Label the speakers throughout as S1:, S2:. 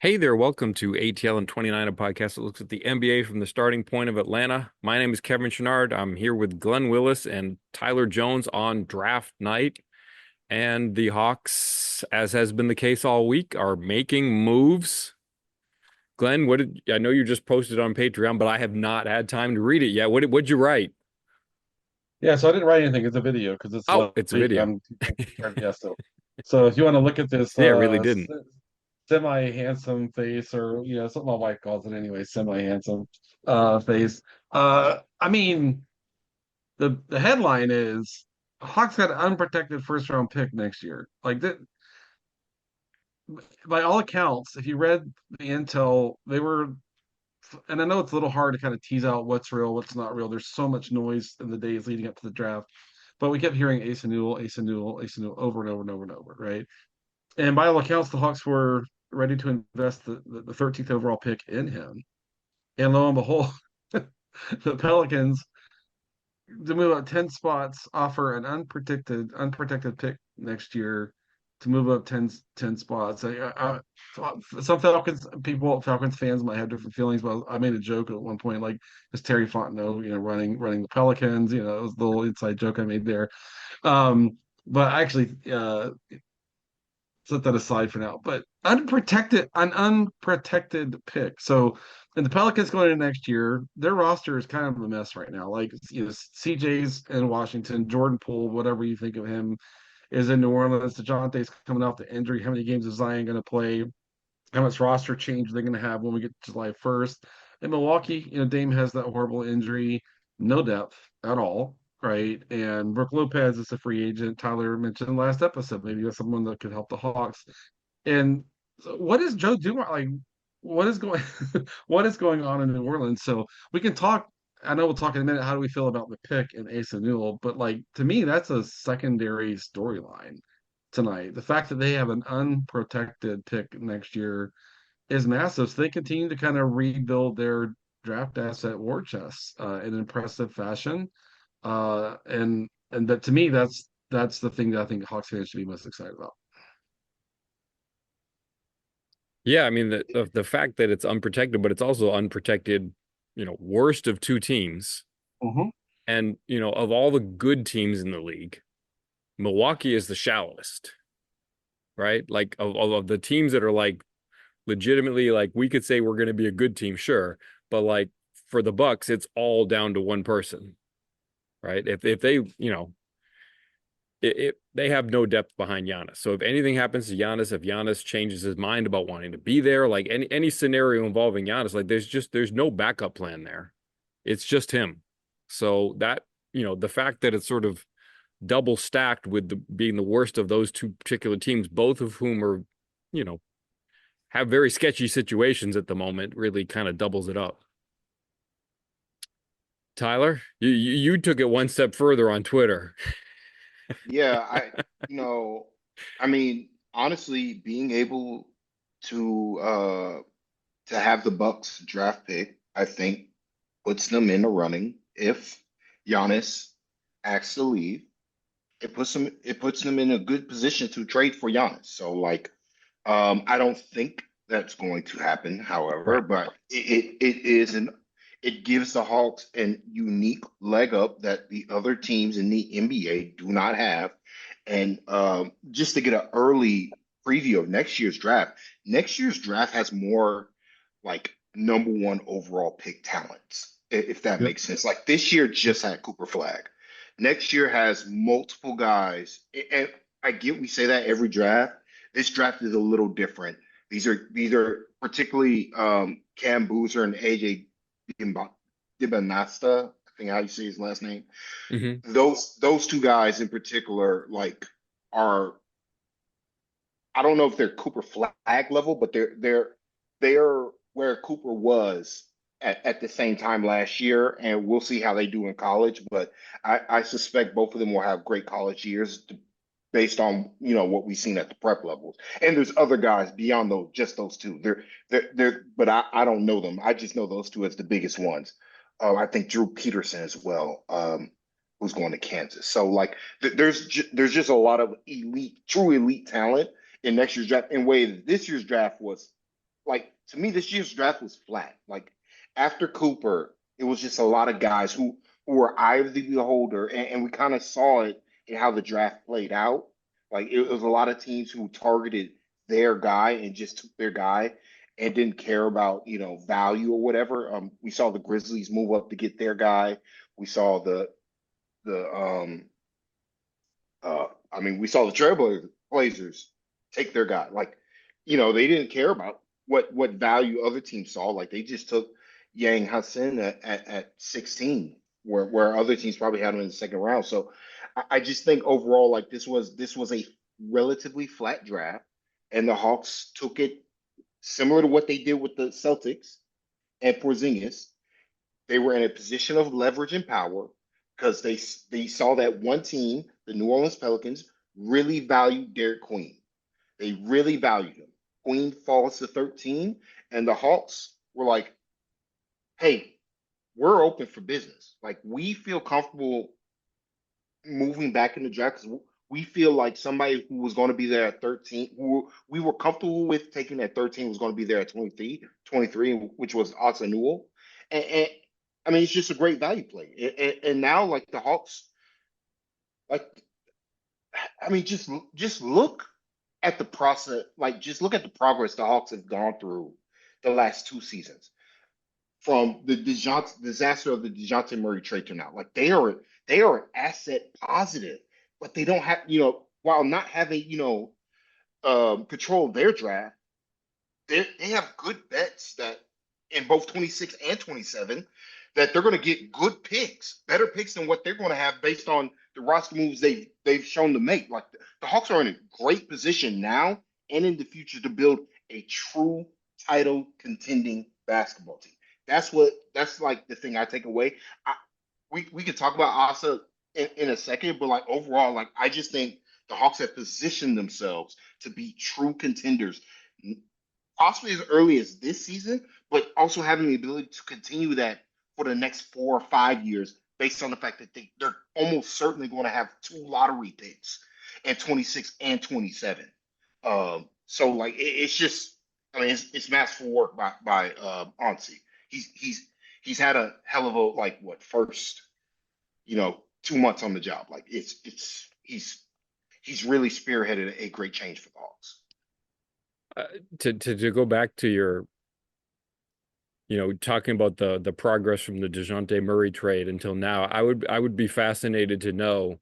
S1: Hey there, welcome to ATL and 29, a podcast that looks at the NBA from the starting point of Atlanta. My name is Kevin Chenard. I'm here with Glenn Willis and Tyler Jones on draft night. And the Hawks, as has been the case all week, are making moves. Glenn, I know you just posted on Patreon, but I have not had time to read it yet. What'd you write?
S2: Yeah, so I didn't write anything. It's a video because it's
S1: Oh, it's a
S2: late.
S1: video.
S2: Yeah, so if you want to look at this
S1: Yeah, I really didn't.
S2: semi-handsome face, or something my wife calls it anyway, semi-handsome face. I mean, the headline is Hawks got an unprotected first round pick next year. Like that, by all accounts, if you read the intel, they were, and I know it's a little hard to kind of tease out what's real, what's not real. There's so much noise in the days leading up to the draft. But we kept hearing Asa Newell, Asa Newell, Asa Newell over and over and over and over, right? And by all accounts, the Hawks were ready to invest the 13th overall pick in him. And lo and behold, the Pelicans, to move up 10 spots, offer an unprotected pick next year to move up 10 spots. Some Falcons fans might have different feelings, but I made a joke at one point, like, is Terry Fontenot, running the Pelicans? It was a little inside joke I made there. But actually, set that aside for now. But an unprotected pick. So, and the Pelicans going into next year, their roster is kind of a mess right now. Like, CJ's in Washington, Jordan Poole, whatever you think of him, is in New Orleans. DeJounte's coming off the injury. How many games is Zion going to play? How much roster change are they going to have when we get to July 1st? In Milwaukee, Dame has that horrible injury, no depth at all, right? And Brooke Lopez is a free agent. Tyler mentioned last episode, maybe that's someone that could help the Hawks. And so what is Joe Dumars like? What is going what is going on in New Orleans? So we can talk. I know we'll talk in a minute. How do we feel about the pick in Asa Newell? But like, to me, that's a secondary storyline tonight. The fact that they have an unprotected pick next year is massive. So they continue to kind of rebuild their draft asset war chest in impressive fashion. And that, to me, that's the thing that I think Hawks fans should be most excited about.
S1: Yeah, I mean the fact that it's unprotected, but it's also unprotected, worst of two teams.
S2: Mm-hmm.
S1: And, of all the good teams in the league, Milwaukee is the shallowest, right? Like of the teams that are like legitimately like we could say we're going to be a good team, sure, but like for the Bucks, it's all down to one person, right? If they, they have no depth behind Giannis. So if anything happens to Giannis, if Giannis changes his mind about wanting to be there, like any scenario involving Giannis, like there's no backup plan there. It's just him. So that, the fact that it's sort of double stacked with being the worst of those two particular teams, both of whom are, you know, have very sketchy situations at the moment, really kind of doubles it up. Tyler, you took it one step further on Twitter.
S3: Yeah, you know, I mean, honestly, being able to uh to have the Bucks draft pick, I think puts them in the running. If Giannis asks to leave, it puts them in a good position to trade for Giannis. So like, I don't think that's going to happen, however,
S1: Right.
S3: but it gives the Hawks an unique leg up that the other teams in the NBA do not have. And just to get an early preview of next year's draft has more like number one overall pick talents, if that
S2: Yep.
S3: makes sense. Like this year just had Cooper Flag. Next year has multiple guys, and I get we say that every draft. This draft is a little different. These are particularly Cam Boozer and AJ Dibanasta, I think how you say his last name.
S1: Hmm.
S3: Those two guys in particular, like, are, I don't know if they're Cooper Flag level, but they're where Cooper was at the same time last year, and we'll see how they do in college. But I suspect both of them will have great college years based on what we've seen at the prep levels. And there's other guys beyond those, just those two. But I don't know them. I just know those two as the biggest ones. I think Drew Peterson as well, who's going to Kansas. So like, there's just a lot of true elite talent in next year's draft. In way that this year's draft was like to me, this year's draft was flat. Like after Cooper, it was just a lot of guys who were eye of the beholder, and we kind of saw it in how the draft played out. Like it was a lot of teams who targeted their guy and just took their guy and didn't care about value or whatever. We saw the Grizzlies move up to get their guy. We saw the we saw the Trailblazers take their guy. Like, they didn't care about what value other teams saw. Like they just took Yang Hassan at 16, where other teams probably had him in the second round. So I just think overall, like this was a relatively flat draft, and the Hawks took it similar to what they did with the Celtics and Porzingis. They were in a position of leverage and power because they saw that one team, the New Orleans Pelicans, really valued Derek Queen. They really valued him. Queen falls to 13, and the Hawks were like, "Hey, we're open for business. Like we feel comfortable moving back in the draft because we feel like somebody who was going to be there at 13, who we were comfortable with taking at 13 was going to be there at 23, which was Asa Newell. And I mean, it's just a great value play. And now, like the Hawks, like I mean, just look at the process. Like, just look at the progress the Hawks have gone through the last two seasons from the disaster of the DeJounte Murray trade to now. Like, they are asset positive, but they don't have while not having control of their draft, they have good bets that in both 26 and 27 that they're going to get good picks, better picks than what they're going to have based on the roster moves they've shown to make. Like the Hawks are in a great position now and in the future to build a true title contending basketball team. That's like the thing I take away. We could talk about Asa in a second, but like overall, like I just think the Hawks have positioned themselves to be true contenders, possibly as early as this season, but also having the ability to continue that for the next 4 or 5 years, based on the fact that they're almost certainly going to have two lottery picks at 26 and 27. So like it's just, I mean, it's masterful work by Onsi. He's had a hell of a like what first 2 months on the job. Like he's really spearheaded a great change for the Hawks.
S1: To go back to your, talking about the progress from the DeJounte Murray trade until now, I would be fascinated to know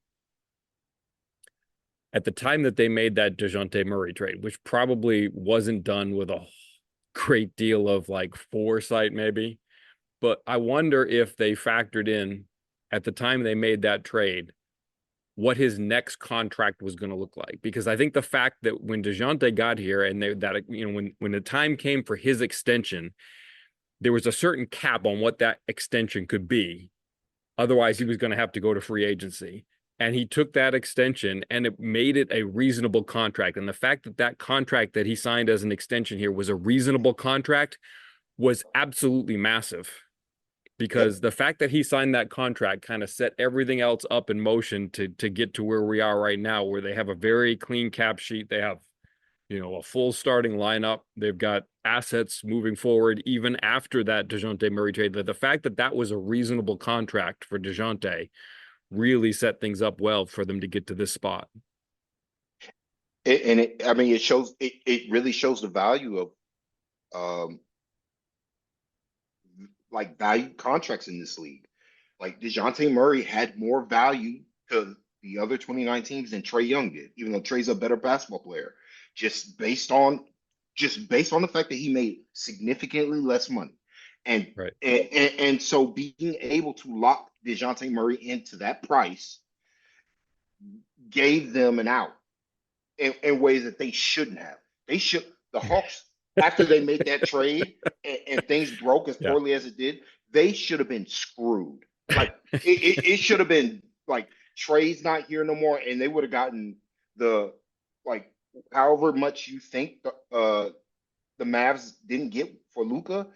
S1: at the time that they made that DeJounte Murray trade, which probably wasn't done with a great deal of like foresight, maybe. But I wonder if they factored in at the time they made that trade what his next contract was going to look like. Because I think the fact that when DeJounte got here and when the time came for his extension, there was a certain cap on what that extension could be. Otherwise, he was going to have to go to free agency. And he took that extension and it made it a reasonable contract. And the fact that that contract that he signed as an extension here was a reasonable contract was absolutely massive. Because the fact that he signed that contract kind of set everything else up in motion to get to where we are right now, where they have a very clean cap sheet. They have, a full starting lineup. They've got assets moving forward, even after that DeJounte Murray trade. The fact that that was a reasonable contract for DeJounte really set things up well for them to get to this spot.
S3: I mean, it really shows the value of like value contracts in this league. Like DeJounte Murray had more value to the other 29 teams than Trae Young did, even though Trae's a better basketball player, just based on the fact that he made significantly less money. And
S1: Right.
S3: and so being able to lock DeJounte Murray into that price gave them an out in ways that they shouldn't have. The Hawks, after they made that trade and things broke as
S1: Yeah.
S3: poorly as it did, they should have been screwed. Like it should have been like Trae's not here no more, and they would have gotten the like however much you think the Mavs didn't get for Luka.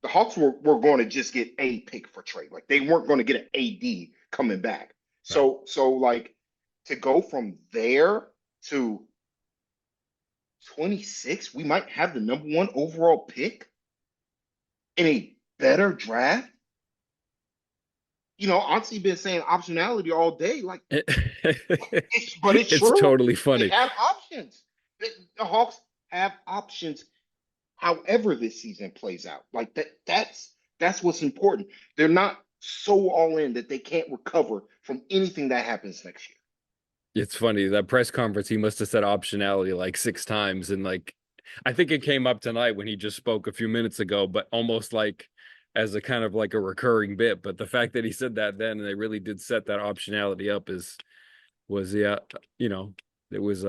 S3: The Hawks were going to just get a pick for Trae. Like they weren't going to get an AD coming back.
S1: Right.
S3: So like to go from there to 2026, we might have the number one overall pick in a better draft. Onsi been saying optionality all day. Like, but it's
S1: It's
S3: true.
S1: totally
S3: They
S1: funny.
S3: have options. The Hawks have options. However, this season plays out, like that. That's what's important. They're not so all in that they can't recover from anything that happens next year.
S1: It's funny that press conference. He must have said optionality like 6 times, and like I think it came up tonight when he just spoke a few minutes ago, but almost like as a kind of like a recurring bit. But the fact that he said that then, and they really did set that optionality up, is was yeah, it was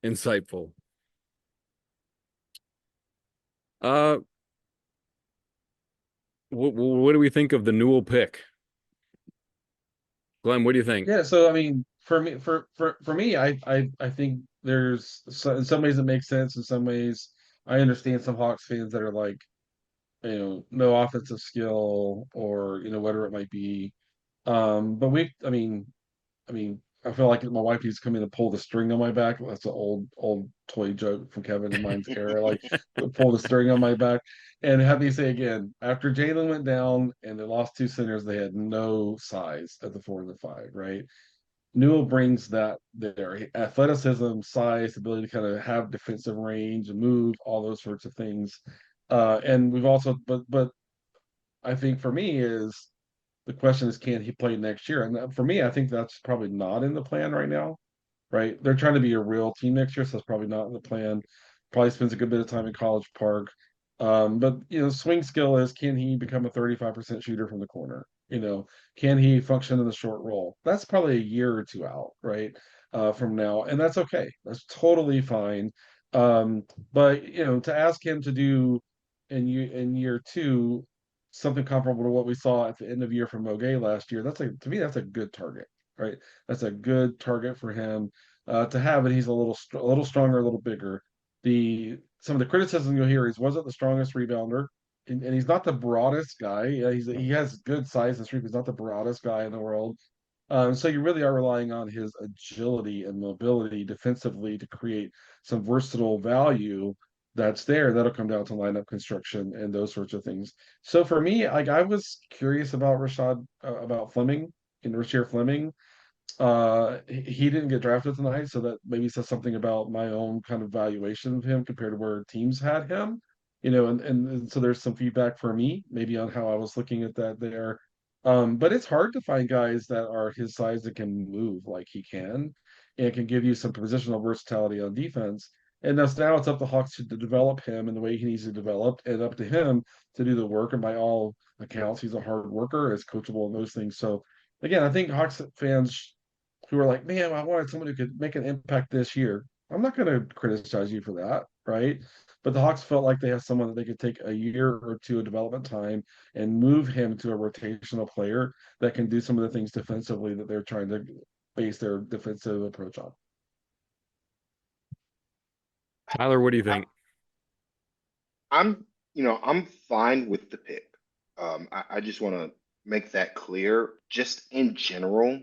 S1: insightful. Uh, what do we think of the Newell pick, Glenn? What do you think?
S2: Yeah, so I mean, for me, I think in some ways it makes sense. In some ways, I understand some Hawks fans that are like, no offensive skill or whatever it might be. But I mean, I feel like my wife used to come in and pull the string on my back. That's an old toy joke from Kevin and mine's era. Like, pull the string on my back. And have me say again, after Jalen went down and they lost two centers, they had no size at the 4 and the 5, right? Newell brings that there athleticism, size, ability to kind of have defensive range and move, all those sorts of things. And we've also, but I think for me is the question is, can he play next year? And for me, I think that's probably not in the plan right now, right? They're trying to be a real team next year, so that's probably not in the plan. Probably spends a good bit of time in College Park. But swing skill is, can he become a 35% shooter from the corner? Can he function in the short roll? That's probably a year or two out, right? From now, and that's okay. That's totally fine. Um, but to ask him to do in year two something comparable to what we saw at the end of year from Mogay last year, to me that's a good target, right? That's a good target for him to have it. He's a little stronger, a little bigger. The Some of the criticism you'll hear is he wasn't the strongest rebounder, and he's not the broadest guy. Yeah, he has good size and strength. He's not the broadest guy in the world. So you really are relying on his agility and mobility defensively to create some versatile value that's there. That'll come down to lineup construction and those sorts of things. So for me, like, I was curious about about Fleming, Rasheer Fleming. He didn't get drafted tonight, so that maybe says something about my own kind of valuation of him compared to where teams had him. And so there's some feedback for me, maybe on how I was looking at that there. But it's hard to find guys that are his size that can move like he can and can give you some positional versatility on defense. And thus now it's up to Hawks to develop him in the way he needs to develop, and up to him to do the work. And by all accounts, he's a hard worker, is coachable and those things. So again, I think Hawks fans who are like, man, I wanted someone who could make an impact this year. I'm not going to criticize you for that, right? But the Hawks felt like they have someone that they could take a year or two of development time and move him to a rotational player that can do some of the things defensively that they're trying to base their defensive approach on.
S1: Tyler, what do you
S3: I,
S1: think?
S3: I'm fine with the pick. I just want to make that clear. Just in general,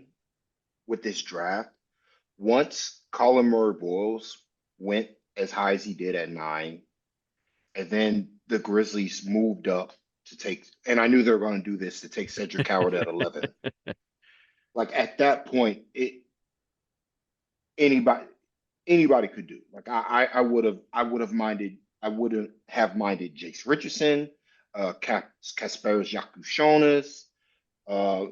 S3: with this draft, once Colin Murray Boyles went as high as he did at 9, and then the Grizzlies moved up to take, and I knew they were going to do this to take Cedric Howard at 11. Like, at that point, anybody anybody could do. Like, I wouldn't have minded Jace Richardson, Kasparis Jakushonis,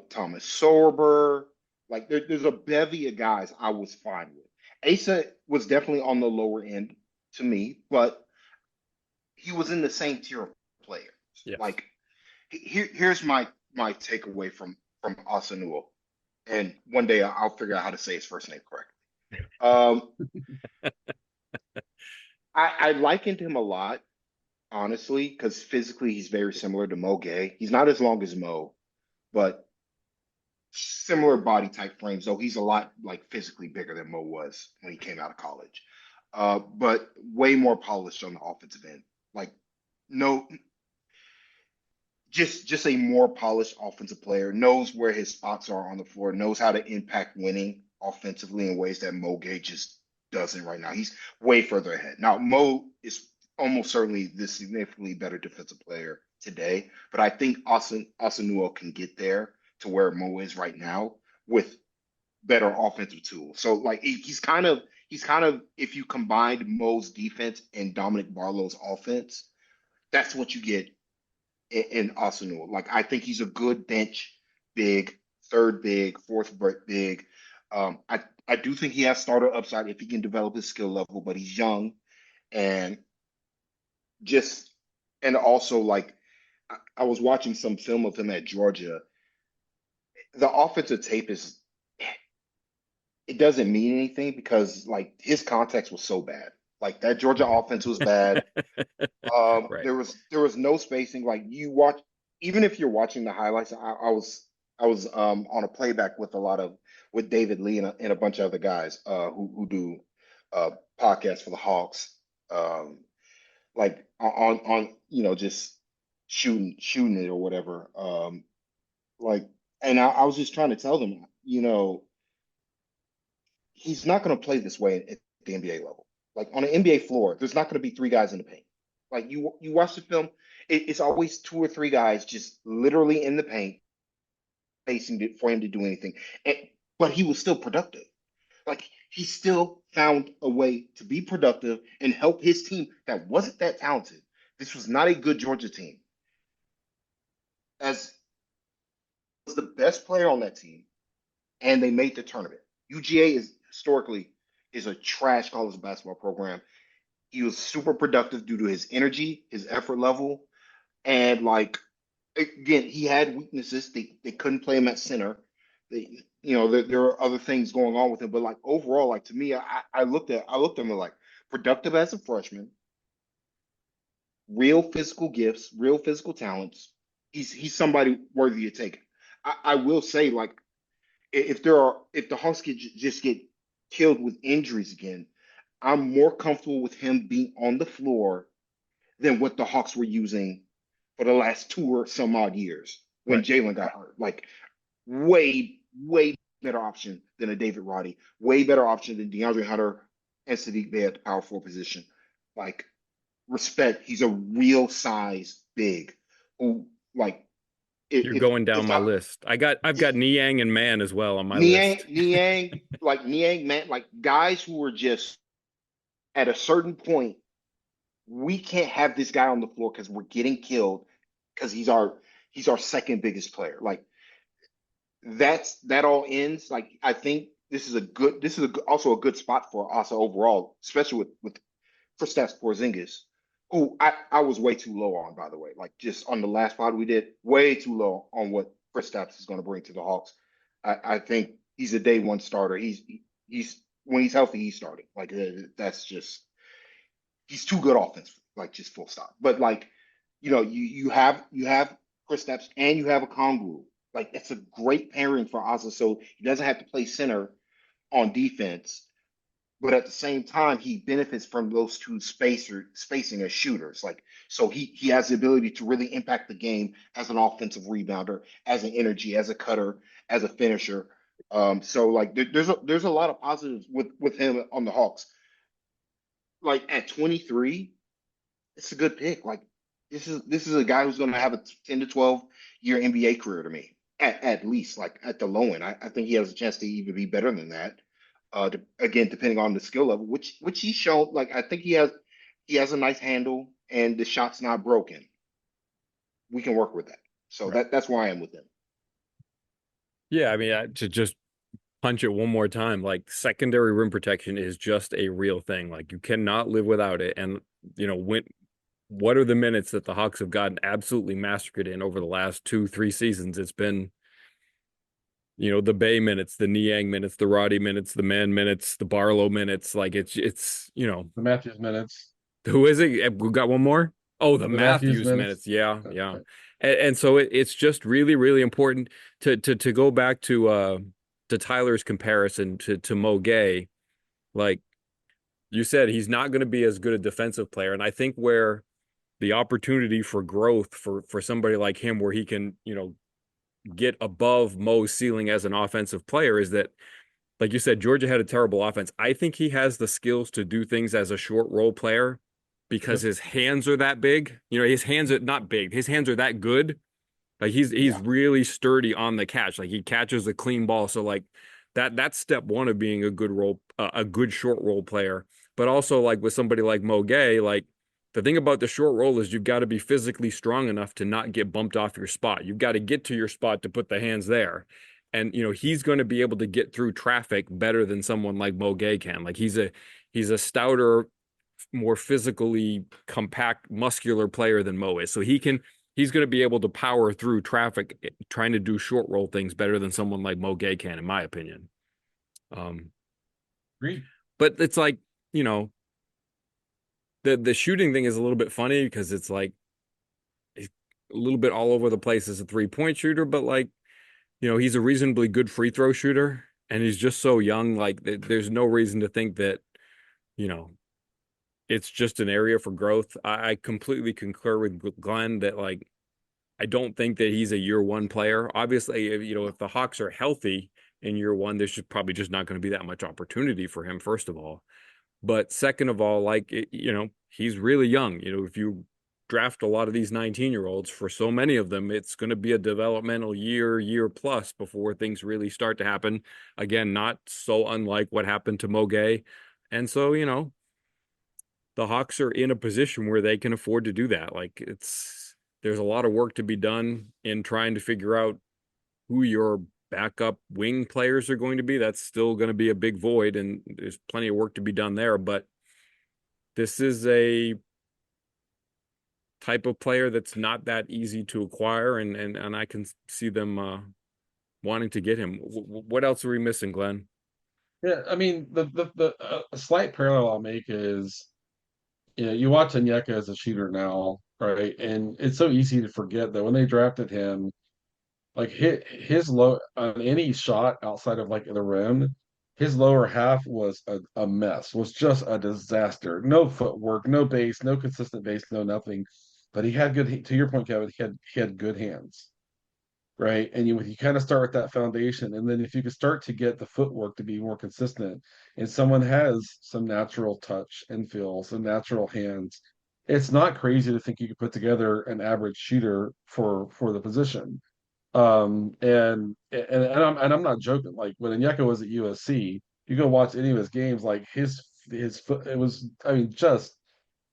S3: Thomas Sorber. Like, there's a bevy of guys I was fine with. Asa was definitely on the lower end to me, but he was in the same tier of players.
S1: Yes.
S3: Like, here's my takeaway from Asa Newell. And one day I'll figure out how to say his first name correctly. Um, I likened him a lot, honestly, because physically he's very similar to Mo Gay. He's not as long as Mo, but similar body type frames, though he's a lot like physically bigger than Mo was when he came out of college. But way more polished on the offensive end. Like, no, just a more polished offensive player, knows where his spots are on the floor, knows how to impact winning offensively in ways that Mo Gay just doesn't right now. He's way further ahead. Now, Mo is almost certainly the significantly better defensive player today, but I think Asa Newell can get there to where Mo is right now with better offensive tools. So like he's kind of if you combined Mo's defense and Dominic Barlow's offense, that's what you get in Arsenal. Like I think he's a good bench big, third big, fourth big. I do think he has starter upside if he can develop his skill level, but he's young and just and also like I was watching some film of him at Georgia. The offensive tape is it doesn't mean anything because like his context was so bad. Like that Georgia offense was bad.
S1: Right.
S3: There was no spacing. Like you watch, even if you're watching the highlights, I was on a playback with with David Lee and a bunch of other guys who do podcasts for the Hawks. Like on just shooting it or whatever. Like and I was just trying to tell them, he's not going to play this way at the NBA level. Like on an NBA floor, there's not going to be three guys in the paint. Like you watch the film, it's always two or three guys just literally in the paint, facing it for him to do anything. And, but he was still productive. Like he still found a way to be productive and help his team that wasn't that talented. This was not a good Georgia team. As was the best player on that team, and they made the tournament. UGA is historically is a trash college basketball program. He was super productive due to his energy, his effort level, and like again, he had weaknesses. They couldn't play him at center. There are other things going on with him, but like overall, like to me, I looked at him like productive as a freshman, real physical gifts, real physical talents. He's somebody worthy of taking. I will say like if the Hawks just get killed with injuries again, I'm more comfortable with him being on the floor than what the Hawks were using for the last two or some odd years when
S1: Right.
S3: Jalen got hurt. Like way better option than a David Roddy, way better option than DeAndre Hunter and Sadiq Bey at the power forward position. Like respect, he's a real size big who like
S1: You're going down
S3: if
S1: my
S3: the
S1: list. I've got Niang and Man as well on my
S3: Niang,
S1: list.
S3: Niang, like Niang, man, like guys who were just at a certain point, we can't have this guy on the floor because we're getting killed because he's our second biggest player. Like that all ends. Like I think also a good spot for Asa overall, especially with Kristaps Porzingis, who I was way too low on, by the way. Like just on the last pod we did, way too low on what Kristaps is going to bring to the Hawks. I think he's a day one starter. He's when he's healthy, he's starting. Like that's just he's too good offensively. Like just full stop. But like you have Kristaps and you have a Kongwu. Like it's a great pairing for Asa. So he doesn't have to play center on defense, but at the same time, he benefits from those two spacing as shooters. Like so, he has the ability to really impact the game as an offensive rebounder, as an energy, as a cutter, as a finisher. So like there's a lot of positives with him on the Hawks. Like at 23, it's a good pick. Like this is a guy who's going to have a 10 to 12 year NBA career to me at least. Like at the low end, I think he has a chance to even be better than that. Again, depending on the skill level, which he's shown. Like I think he has a nice handle and the shot's not broken. We can work with that. So
S1: Right.
S3: that's why I am with him.
S1: Yeah, I mean, to just punch it one more time, like secondary rim protection is just a real thing. Like you cannot live without it. And what are the minutes that the Hawks have gotten absolutely massacred in over the last 2, 3 seasons? It's been, the Bay minutes, the Niang minutes, the Roddy minutes, the Man minutes, the Barlow minutes. Like
S2: The Matthews minutes.
S1: who is it? We got one more. Oh, the
S2: The Matthews
S1: Matthews
S2: minutes.
S1: minutes. Yeah, yeah. And so it's just really, really important to go back to Tyler's comparison to Mo Gay. Like you said, he's not going to be as good a defensive player. And I think where the opportunity for growth for somebody like him, where he can, get above Mo's ceiling as an offensive player, is that like you said, Georgia had a terrible offense. I think he has the skills to do things as a short role player because
S2: Yep.
S1: his hands are that big. You know, his hands are not big. His hands are that good. Like he's
S3: Yeah.
S1: really sturdy on the catch. Like he catches a clean ball. So like that's step one of being a good short role player. But also like with somebody like Mo Gay, like the thing about the short roll is you've got to be physically strong enough to not get bumped off your spot. You've got to get to your spot to put the hands there. And you know, he's going to be able to get through traffic better than someone like Mo Gay can. Like he's a stouter, more physically compact, muscular player than Mo is. So he's going to be able to power through traffic trying to do short roll things better than someone like Mo Gay can, in my opinion. Um,
S2: Agreed.
S1: but it's like, you know, the shooting thing is a little bit funny because it's like a little bit all over the place as a 3-point shooter, but like, you know, he's a reasonably good free throw shooter and he's just so young. Like, there's no reason to think that, you know, it's just an area for growth. I completely concur with Glenn that like I don't think that he's a year one player. Obviously, you know, if the Hawks are healthy in year one, there's just probably just not going to be that much opportunity for him, first of all. But second of all, like, you know, he's really young. You know, if you draft a lot of these 19-year-olds, for so many of them, it's going to be a developmental year plus before things really start to happen. Again, not so unlike what happened to Moget. And so, you know, the Hawks are in a position where they can afford to do that. Like there's a lot of work to be done in trying to figure out who your backup wing players are going to be. That's still going to be a big void, and there's plenty of work to be done there. But this is a type of player that's not that easy to acquire, and I can see them wanting to get him. What else are we missing, Glenn?
S2: Yeah, I mean the a slight parallel I'll make is, you know, you watch Onyeka as a shooter now, right? And it's so easy to forget that when they drafted him, like his low on any shot outside of like the rim, his lower half was a mess, was just a disaster. No footwork, no base, no consistent base, no nothing. But he had good, to your point, Kevin, he had good hands, right? And you kind of start with that foundation, and then if you can start to get the footwork to be more consistent, and someone has some natural touch and feel, some natural hands, it's not crazy to think you could put together an average shooter for the position. And I'm not joking. Like when Onyeka was at USC, you go watch any of his games, like his foot, it was, I mean, just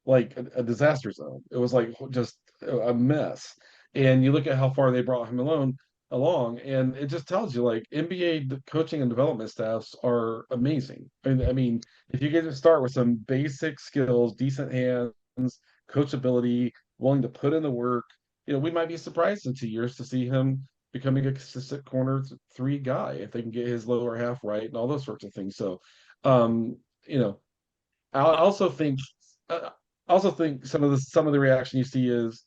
S2: like a disaster zone. It was like just a mess. And you look at how far they brought him along, and it just tells you like NBA coaching and development staffs are amazing. I mean, if you get to start with some basic skills, decent hands, coachability, willing to put in the work, you know, we might be surprised in 2 years to see him becoming a consistent corner three guy if they can get his lower half right and all those sorts of things. So, you know, I also think uh, some of the reaction you see is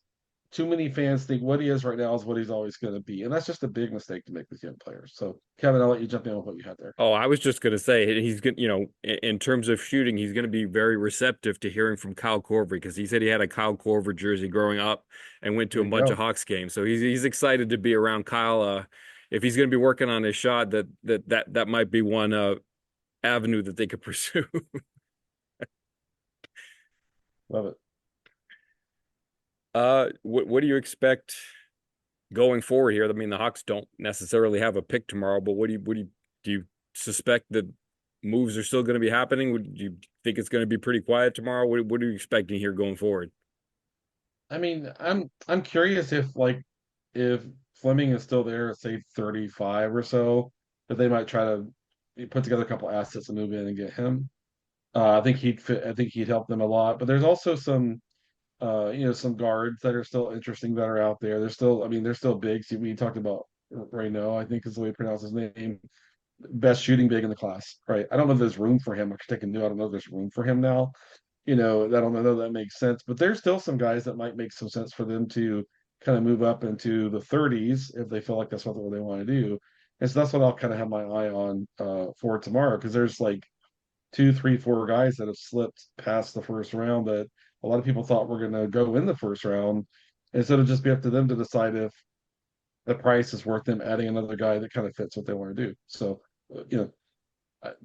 S2: too many fans think what he is right now is what he's always going to be, and that's just a big mistake to make with young players. So, Kevin, I'll let you jump in with what you had there.
S1: Oh, I was just going to say he's going, you know, in terms of shooting, he's going to be very receptive to hearing from Kyle Korver because he said he had a Kyle Korver jersey growing up and went to
S2: There
S1: a
S2: you
S1: bunch of
S2: go.
S1: Hawks games. So he's excited to be around Kyle. If he's going to be working on his shot, that might be one avenue that they could pursue.
S2: Love it.
S1: What do you expect going forward here? I mean, the Hawks don't necessarily have a pick tomorrow, but do you suspect that moves are still going to be happening? Would you think it's going to be pretty quiet tomorrow? What are you expecting here going forward?
S2: I mean, I'm curious if Fleming is still there at say 35 or so, that they might try to put together a couple assets and move in and get him. I think he'd fit. I think he'd help them a lot. But there's also some some guards that are still interesting that are out there. They're still, I mean, they're still big. See, we talked about Reno, I think is the way you pronounce his name. Best shooting big in the class, right? I don't know if there's room for him. Like taking new, I don't know if there's room for him now. You know, I don't know if that makes sense, but there's still some guys that might make some sense for them to kind of move up into the 30s if they feel like that's what they want to do. And so that's what I'll kind of have my eye on for tomorrow, because there's like two, three, four guys that have slipped past the first round that a lot of people thought were going to go in the first round. And so it'll just be up to them to decide if the price is worth them adding another guy that kind of fits what they want to do. So, you know,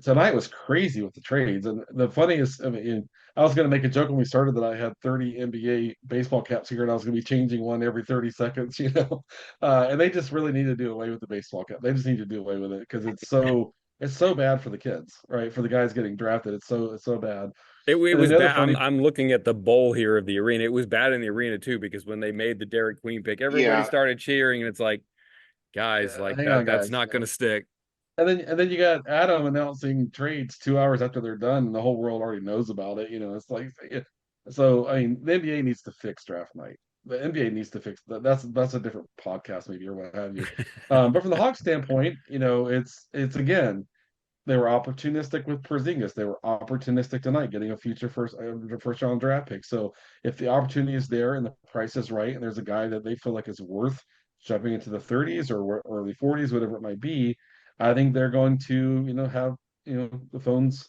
S2: tonight was crazy with the trades. And the funniest, I mean, I was going to make a joke when we started that I had 30 NBA baseball caps here and I was going to be changing one every 30 seconds, and they just really need to do away with the baseball cap. They just need to do away with it because it's so bad for the kids, right? For the guys getting drafted, it's so bad.
S1: It
S2: And then
S1: was
S2: the other
S1: bad.
S2: funny,
S1: I'm looking at the bowl here of the arena. It was bad in the arena too because when they made the Derek Queen pick, everybody
S3: Yeah,
S1: started cheering, and it's like, guys, like
S2: hang on,
S1: that's
S2: guys.
S1: not going to stick.
S2: And then you got Adam announcing trades 2 hours after they're done, and the whole world already knows about it. It's like, so I mean, the NBA needs to fix draft night. The NBA needs to fix that. That's a different podcast, maybe, or what have you. But from the Hawks standpoint, it's again, they were opportunistic with Porzingis. They were opportunistic tonight, getting a future first round draft pick. So if the opportunity is there and the price is right, and there's a guy that they feel like is worth jumping into the 30s or early 40s, whatever it might be, I think they're going to have the phones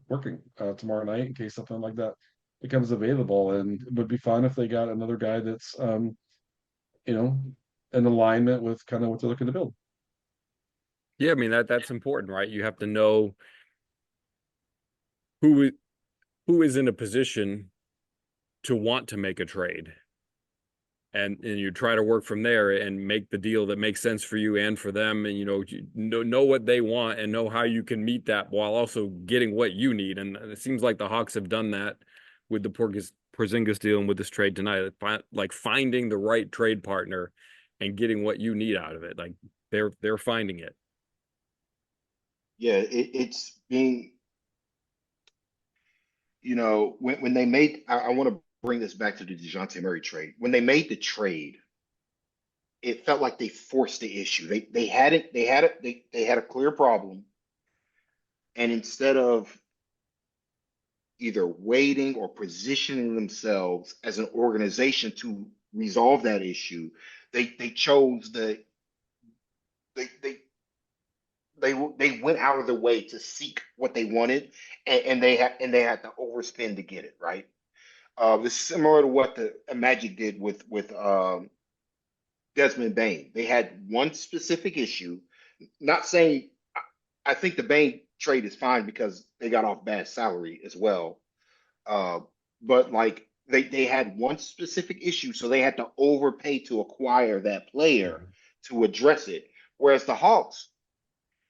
S2: working tomorrow night in case something like that becomes available. And it would be fun if they got another guy that's you know in alignment with kind of what they're looking to build.
S1: Yeah, I mean that's important, right? You have to know who who is in a position to want to make a trade. And you try to work from there and make the deal that makes sense for you and for them, and know what they want and know how you can meet that while also getting what you need. And it seems like the Hawks have done that with the Porzingis deal and with this trade tonight, like finding the right trade partner and getting what you need out of it. Like they're finding it.
S3: yeah, it's being, when they made, I want to bring this back to the DeJounte Murray trade. When they made the trade, it felt like they forced the issue. They had a clear problem, and instead of either waiting or positioning themselves as an organization to resolve that issue, they chose they they went out of their way to seek what they wanted, and they had to overspend to get it right. This is similar to what the Magic did with Desmond Bain. They had one specific issue. Not saying I think the Bain trade is fine because they got off bad salary as well. Uh, but like they had one specific issue, so they had to overpay to acquire that player
S1: Mhm.
S3: to address it. Whereas the Hawks,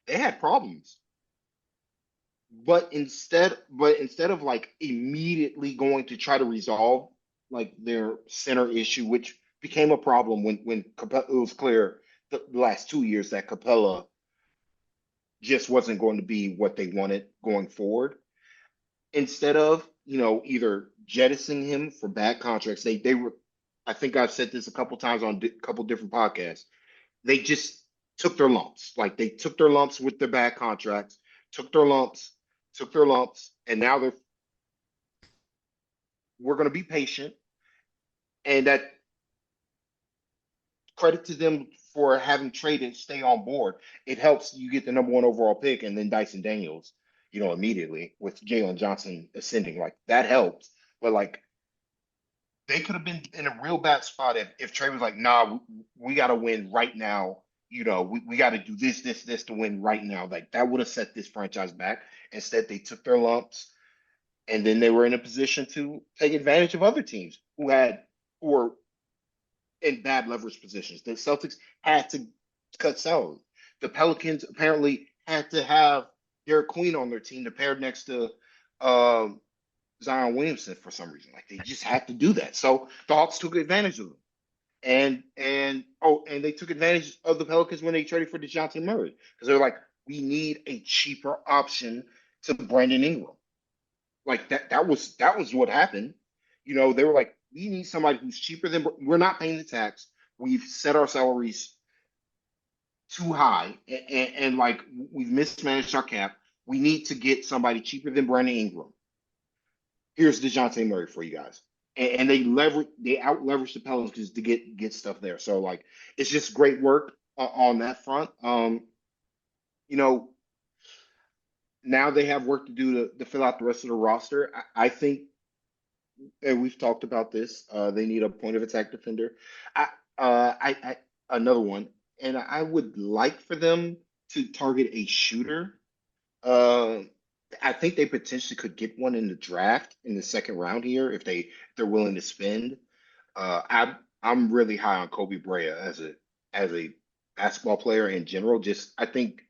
S3: they had problems. But instead of like immediately going to try to resolve like their center issue, which became a problem when it was clear the last 2 years that Capella just wasn't going to be what they wanted going forward. Instead of either jettisoning him for bad contracts, they were. I think I've said this a couple times on a couple different podcasts. They just took their lumps. Like they took their lumps with their bad contracts, took their lumps, took their lumps, and now we're going to be patient. And that credit to them for having traded, stay on board. It helps you get the number one overall pick, and then Dyson Daniels, immediately with Jalen Johnson ascending. Like that helps. But like they could have been in a real bad spot if Trey was like, nah, we got to win right now. We got to do this to win right now. Like that would have set this franchise back. Instead, they took their lumps, and then they were in a position to take advantage of other teams who were in bad leverage positions. The Celtics had to cut salary. The Pelicans apparently had to have Derek Queen on their team to pair next to um, Zion Williamson for some reason. Like they just had to do that. So the Hawks took advantage of them. And they took advantage of the Pelicans when they traded for DeJounte Murray because they're like, we need a cheaper option to Brandon Ingram. Like that was what happened. They were like, we need somebody who's cheaper than we're not paying the tax. We've set our salaries too high, and like we've mismanaged our cap. We need to get somebody cheaper than Brandon Ingram. Here's DeJounte Murray for you guys. And they out leverage the Pelicans to get stuff there. So like it's just great work on that front. You know, now they have work to do to fill out the rest of the roster. I think, and we've talked about this. They need a point of attack defender. I, I another one, and I would like for them to target a shooter Uh, I think they potentially could get one in the draft in the second round here if they're willing to spend. I'm really high on Kobe Bryant as a basketball player in general. Just I think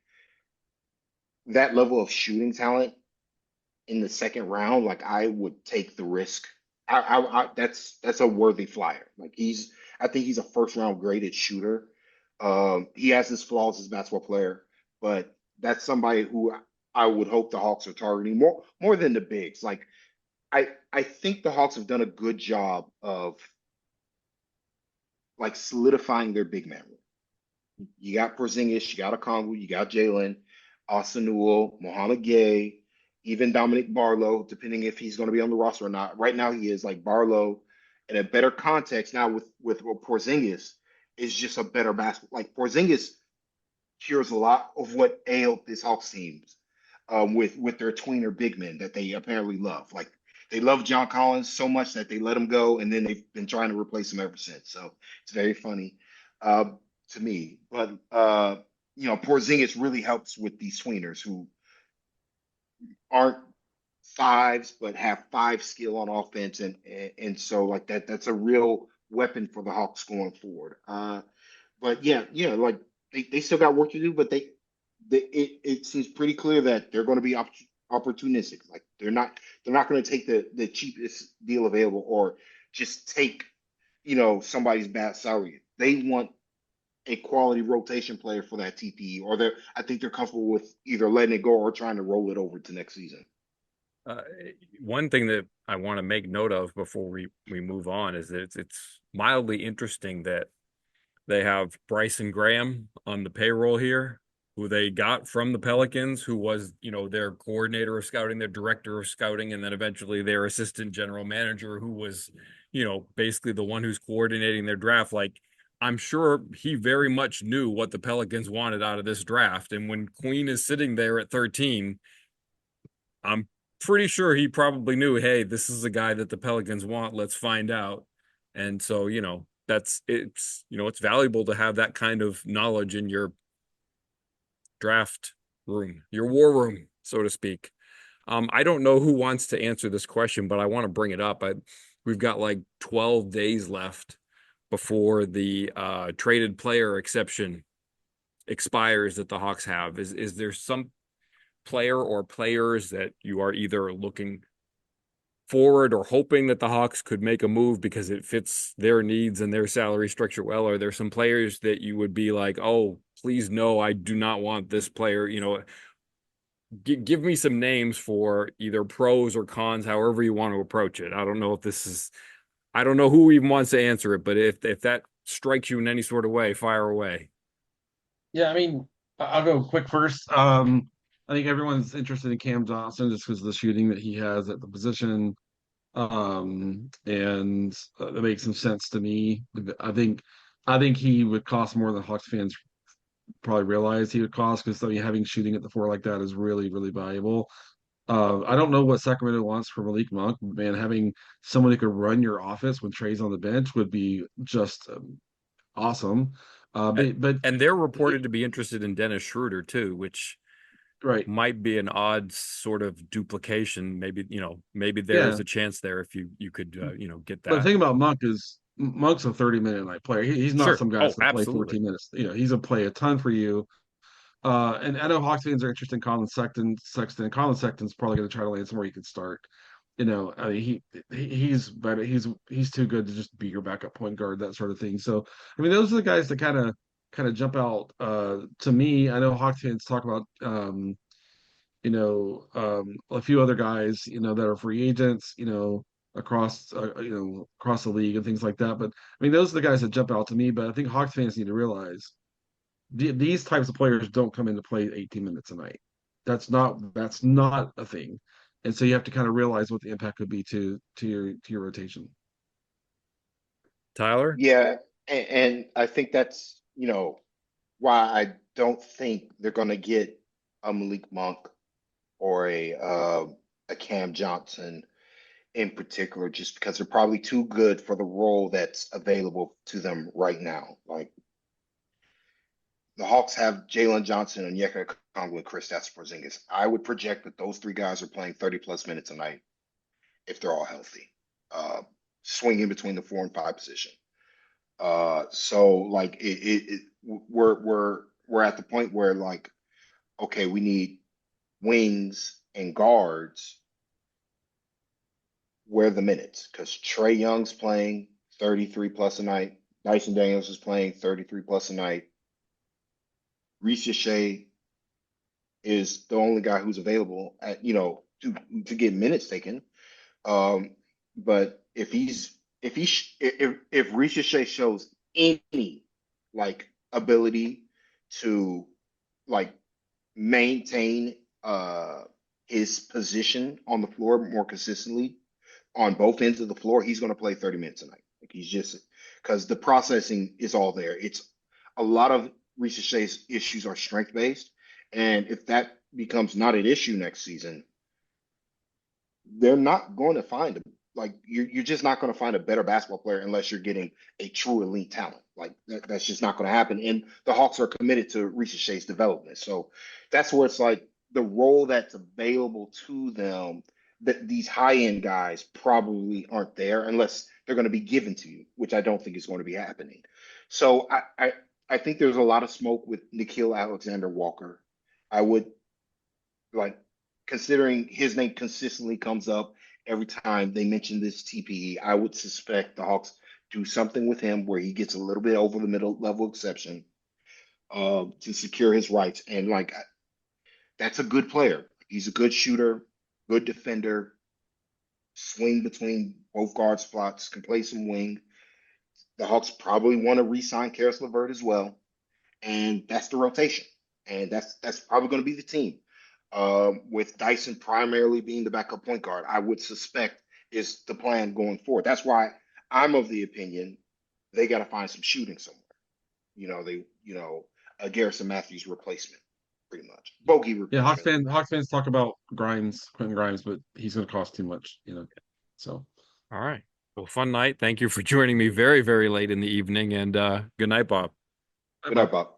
S3: that level of shooting talent in the second round, like I would take the risk. That's a worthy flyer. I think he's a first round graded shooter. He has his flaws as a basketball player, but that's somebody who I would hope the Hawks are targeting more than the bigs. Like I think the Hawks have done a good job of like solidifying their big man. You got Porzingis, you got Okongwu, you got Jalen, Asa Newell, Mohamed Gay, even Dominic Barlow, depending if he's going to be on the roster or not. Right now, he is like Barlow in a better context now with Porzingis is just a better basketball. Like Porzingis cures a lot of what ailed this Hawks teams with their tweener big men that they apparently love. Like they love John Collins so much that they let him go, and then they've been trying to replace him ever since. So it's very funny uh, to me. But Porzingis really helps with these tweeners who aren't fives but have five skill on offense, and so like that's a real weapon for the Hawks going forward. But yeah, like they still got work to do, but it seems pretty clear that they're going to be opportunistic. Like they're not going to take the cheapest deal available or just take somebody's bad salary. They want a quality rotation player for that TPE, or I think they're comfortable with either letting it go or trying to roll it over to next season.
S1: Uh, One thing that I want to make note of before we move on is that it's mildly interesting that they have Bryson Graham on the payroll here, who they got from the Pelicans, who was, their coordinator of scouting, their director of scouting, and then eventually their assistant general manager, who was, basically the one who's coordinating their draft. Like, I'm sure he very much knew what the Pelicans wanted out of this draft. And when Queen is sitting there at 13, I'm pretty sure he probably knew, hey, this is a guy that the Pelicans want. Let's find out. And so, it's valuable to have that kind of knowledge in your draft room, your war room, so to speak. I don't know who wants to answer this question, but I want to bring it up. We've got like 12 days left before the traded player exception expires that the Hawks have. Is there some player or players that you are either looking forward or hoping that the Hawks could make a move because it fits their needs and their salary structure well? Are there some players that you would be like, oh, please no, I do not want this player? Give me some names for either pros or cons, however you want to approach it. I don't know who even wants to answer it, but if that strikes you in any sort of way, fire away.
S2: Yeah, I mean, I'll go quick first. I think everyone's interested in Cam Johnson just because of the shooting that he has at the position. And that makes some sense to me. I think he would cost more than Hawks fans probably realize he would cost because I mean, having shooting at the four like that is really, really valuable. I don't know what Sacramento wants for Malik Monk, but man. Having someone who could run your offense when Trey's on the bench would be just awesome. But
S1: And they're
S2: it,
S1: reported to be interested in Dennis Schroeder too, which
S2: right,
S1: might be an odd sort of duplication. Maybe there is
S2: yeah.
S1: a chance there if you could get
S2: But the
S1: that.
S2: thing about Monk is Monk's a 30-minute night player. He's not
S1: Sure.
S2: some guy
S1: Oh,
S2: that's going to play
S1: absolutely.
S2: 14 minutes. He's going to play a ton for you. And I know Hawks fans are interested in Colin Sexton. Colin Sexton's probably going to try to land somewhere he can start. I mean, he's better. He's too good to just be your backup point guard, that sort of thing. So, I mean, those are the guys that kind of jump out to me. I know Hawks fans talk about a few other guys, that are free agents, across the league and things like that. But I mean, those are the guys that jump out to me. But I think Hawks fans need to realize these types of players don't come in to play 18 minutes a night. That's not a thing. And so you have to kind of realize what the impact could be to your rotation.
S1: Tyler?
S3: Yeah, and I think that's why I don't think they're going to get a Malik Monk or a Cam Johnson in particular, just because they're probably too good for the role that's available to them right now. Like the Hawks have Jalen Johnson and Yeka Conley, Kristaps Porzingis. I would project that those three guys are playing 30+ minutes a night if they're all healthy, swinging between the 4 and 5 position. So like we're at the point where like, okay, we need wings and guards. Where are the minutes? Because Trae Young's playing 33+ a night. Dyson Daniels is playing 33+ a night. Reese Shea is the only guy who's available at, to get minutes taken. But if Reese Shea shows any like ability to like maintain his position on the floor more consistently on both ends of the floor, he's going to play 30 minutes a night. Like he's just because the processing is all there. It's a lot of Reese Shea's issues are strength based, and if that becomes not an issue next season, they're not going to find a like you're just not going to find a better basketball player unless you're getting a true elite talent. Like that's just not going to happen. And the Hawks are committed to Reese Shea's development. So that's where it's like the role that's available to them that these high end guys probably aren't there unless they're going to be given to you, which I don't think is going to be happening. So I think there's a lot of smoke with Nickeil Alexander-Walker. I would like considering his name consistently comes up every time they mention this TPE, I would suspect the Hawks do something with him where he gets a little bit over the middle level exception to secure his rights. And like that's a good player. He's a good shooter, good defender, swing between both guard spots, can play some wing. The Hawks probably want to re-sign Karis LeVert as well, and that's the rotation, and that's probably going to be the team. With Dyson primarily being the backup point guard, I would suspect is the plan going forward. That's why I'm of the opinion they got to find some shooting somewhere. A Garrison Matthews replacement, pretty much. Bogey
S2: Yeah,
S3: replacement.
S2: Hawks fans talk about Quentin Grimes, but he's going to cost too much. So
S1: All right. Well, fun night. Thank you for joining me very, very late in the evening, and good night, Bob.
S3: Good night, Bob.